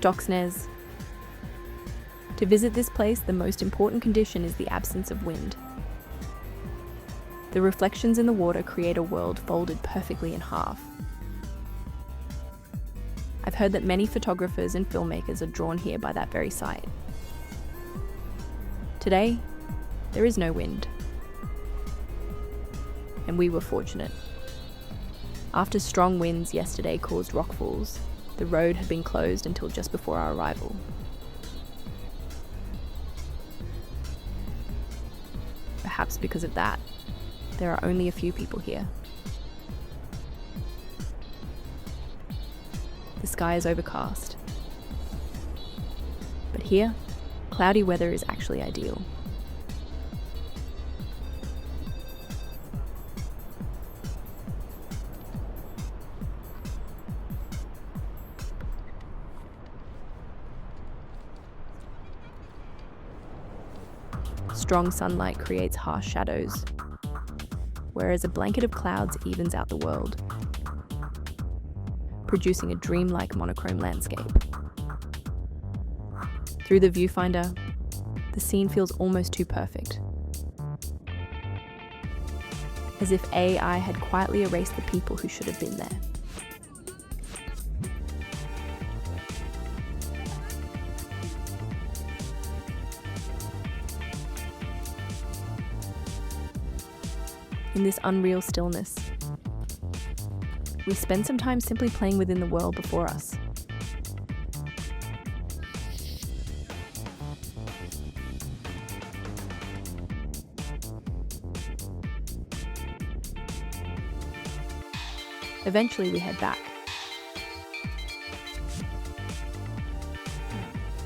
Stokksnes. To visit this place, the most important condition is the absence of wind. The reflections in the water create a world folded perfectly in half. I've heard that many photographers and filmmakers are drawn here by that very sight. Today, there is no wind. And we were fortunate. After strong winds yesterday caused rockfalls, the road had been closed until just before our arrival. Perhaps because of that, there are only a few people here. The sky is overcast. But here, cloudy weather is actually ideal. Strong sunlight creates harsh shadows, whereas a blanket of clouds evens out the world, producing a dreamlike monochrome landscape. Through the viewfinder, the scene feels almost too perfect, as if AI had quietly erased the people who should have been there. In this unreal stillness, we spend some time simply playing within the world before us. Eventually, we head back.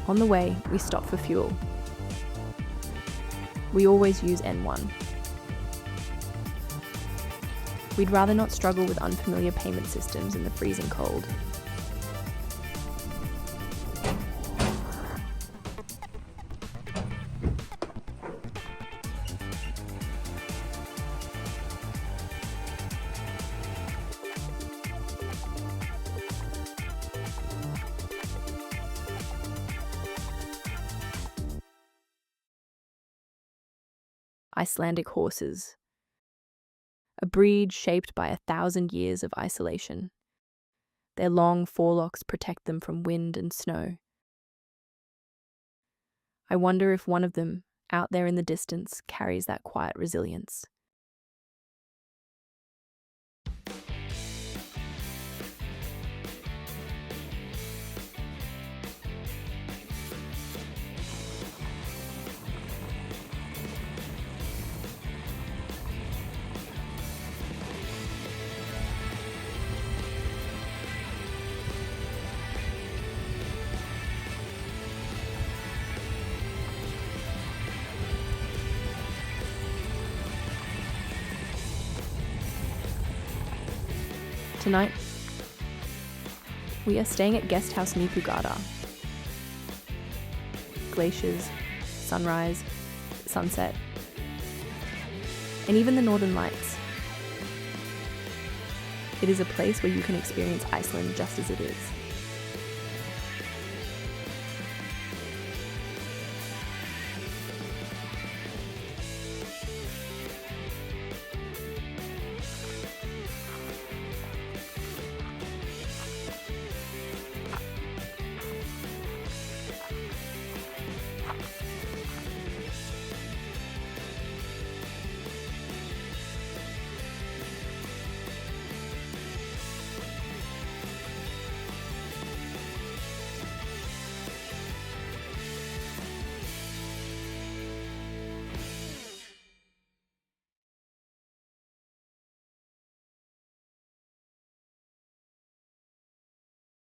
On the way, we stop for fuel. We always use N1. We'd rather not struggle with unfamiliar payment systems in the freezing cold. Icelandic horses. A breed shaped by 1,000 years of isolation. Their long forelocks protect them from wind and snow. I wonder if one of them, out there in the distance, carries that quiet resilience. Tonight, we are staying at guest house Nýpugarðar. Glaciers, sunrise, sunset, and even the northern lights. It is a place where you can experience Iceland just as it is.